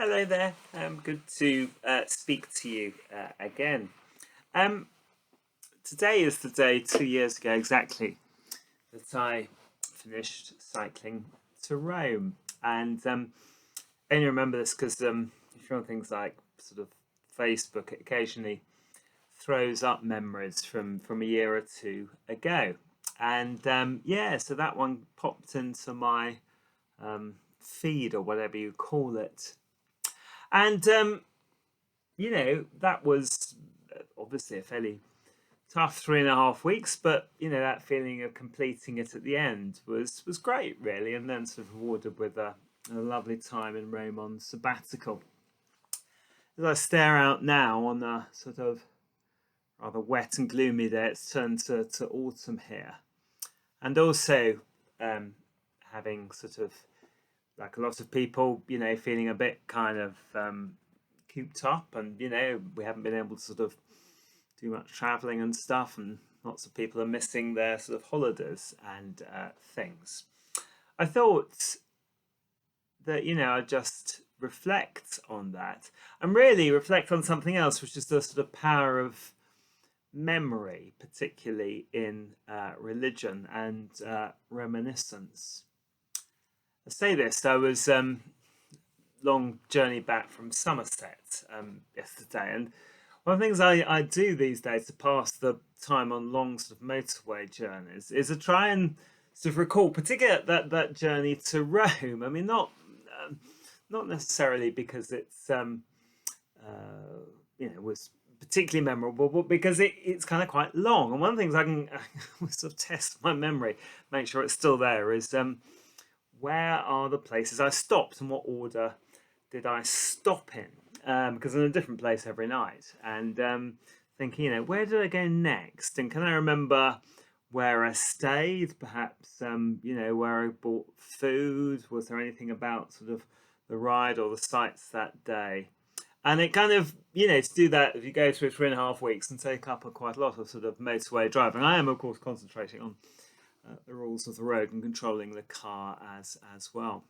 Hello there. Good to speak to you again. Um, Today is the day 2 years ago exactly that I finished cycling to Rome, and I only remember this because if you're on things like sort of Facebook, it occasionally throws up memories from a year or two ago, and yeah, so that one popped into my feed or whatever you call it, and that was obviously a fairly tough 3.5 weeks, but that feeling of completing it at the end was great, really, and then sort of rewarded with a lovely time in Rome on sabbatical. As I stare out now on a sort of rather wet and gloomy day, it's turned to autumn here, and also having sort of like a lot of people, feeling a bit kind of cooped up, and we haven't been able to sort of do much traveling and stuff, and lots of people are missing their sort of holidays and things. I thought that I'd just reflect on that and really reflect on something else, which is the sort of power of memory, particularly in religion and reminiscence. I say this, I was long journey back from Somerset yesterday, and one of the things I do these days to pass the time on long sort of motorway journeys is to try and sort of recall, particularly that journey to Rome. I mean, not necessarily because it's was particularly memorable, but because it's kind of quite long. And one of the things I can sort of test my memory, make sure it's still there, is where are the places I stopped and what order did I stop in? Because I'm in a different place every night, and thinking, where did I go next? And can I remember where I stayed? Perhaps, where I bought food. Was there anything about sort of the ride or the sights that day? And it kind of, to do that, if you go through 3.5 weeks and take up quite a lot of sort of motorway driving, I am, of course, concentrating on the rules of the road and controlling the car as well.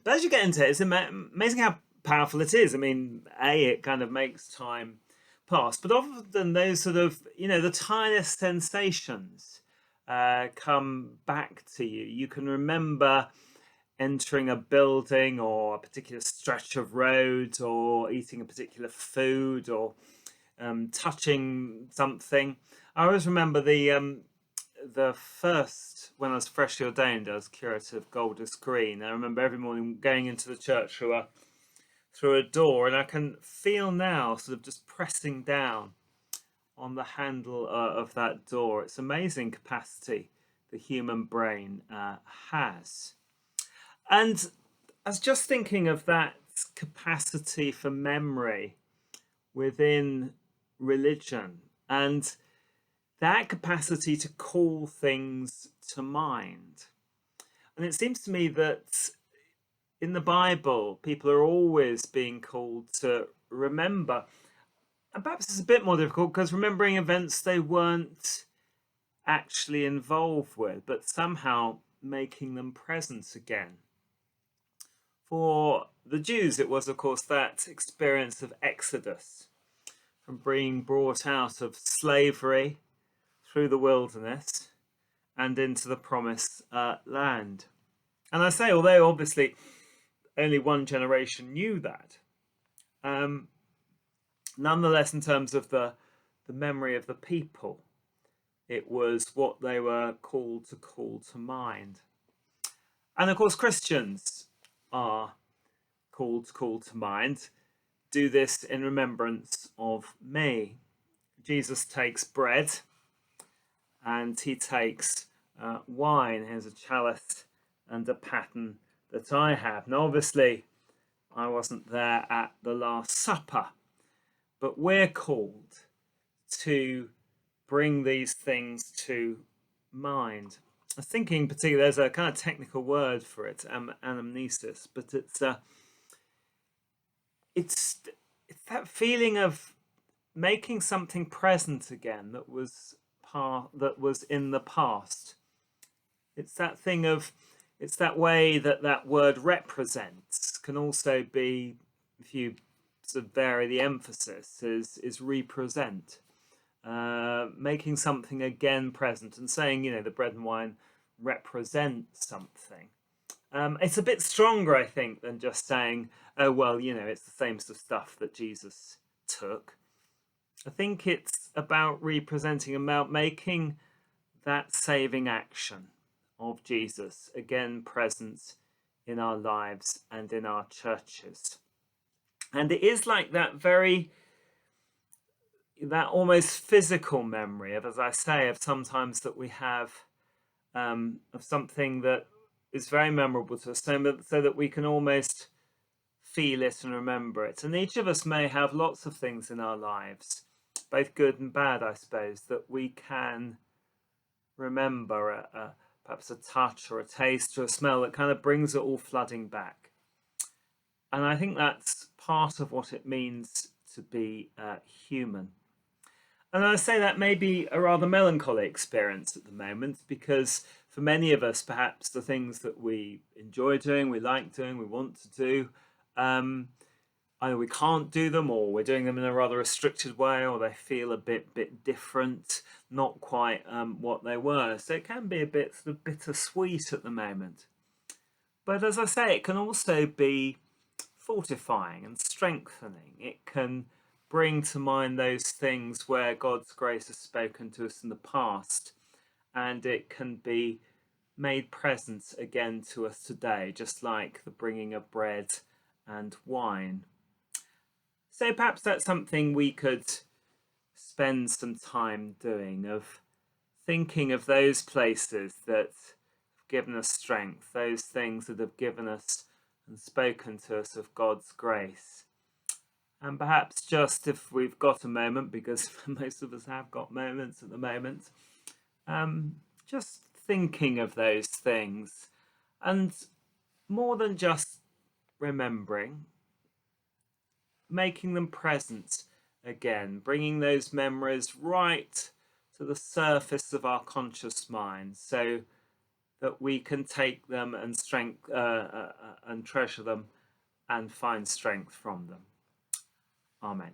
But as you get into it, it's amazing how powerful it is. I mean, it kind of makes time pass, but often those sort of, the tiniest sensations come back to you. You can remember entering a building or a particular stretch of road, or eating a particular food, or touching something. I always remember the first, when I was freshly ordained as curate of Golders Green. I remember every morning going into the church through a door, and I can feel now sort of just pressing down on the handle of that door. It's amazing capacity the human brain has. And I was just thinking of that capacity for memory within religion, and that capacity to call things to mind. And it seems to me that in the Bible, people are always being called to remember. And perhaps it's a bit more difficult because remembering events they weren't actually involved with, but somehow making them present again. For the Jews, it was, of course, that experience of Exodus, from being brought out of slavery through the wilderness and into the promised land. And I say, although obviously only one generation knew that, nonetheless, in terms of the memory of the people, it was what they were called to call to mind. And of course, Christians are called to call to mind, do this in remembrance of me. Jesus takes bread and he takes wine. Here's a chalice and a pattern that I have. Now, obviously, I wasn't there at the Last Supper, but we're called to bring these things to mind. I was thinking, particularly, there's a kind of technical word for it, anamnesis, but it's that feeling of making something present again that was in the past. It's that thing of It's that way that that word represents can also be, if you sort of vary the emphasis, is represent. Making something again present and saying, the bread and wine represent something. It's a bit stronger, I think, than just saying, oh, well, it's the same sort of stuff that Jesus took. I think it's about representing, about making that saving action of Jesus again present in our lives and in our churches. And it is like that almost physical memory of, as I say, of sometimes that we have of something that is very memorable to us, so that we can almost feel it and remember it. And each of us may have lots of things in our lives, both good and bad, I suppose, that we can remember, perhaps a touch or a taste or a smell that kind of brings it all flooding back. And I think that's part of what it means to be human. And I say that may be a rather melancholy experience at the moment, because for many of us, perhaps the things that we enjoy doing, we like doing, we want to do, either we can't do them, or we're doing them in a rather restricted way, or they feel a bit different, not quite what they were. So it can be a bit sort of bittersweet at the moment. But as I say, it can also be fortifying and strengthening. It can bring to mind those things where God's grace has spoken to us in the past, and it can be made present again to us today, just like the bringing of bread and wine. So perhaps that's something we could spend some time doing, of thinking of those places that have given us strength, those things that have given us and spoken to us of God's grace. And perhaps just, if we've got a moment, because most of us have got moments at the moment, just thinking of those things, and more than just remembering, making them present again, bringing those memories right to the surface of our conscious mind, so that we can take them and and treasure them and find strength from them. Amen.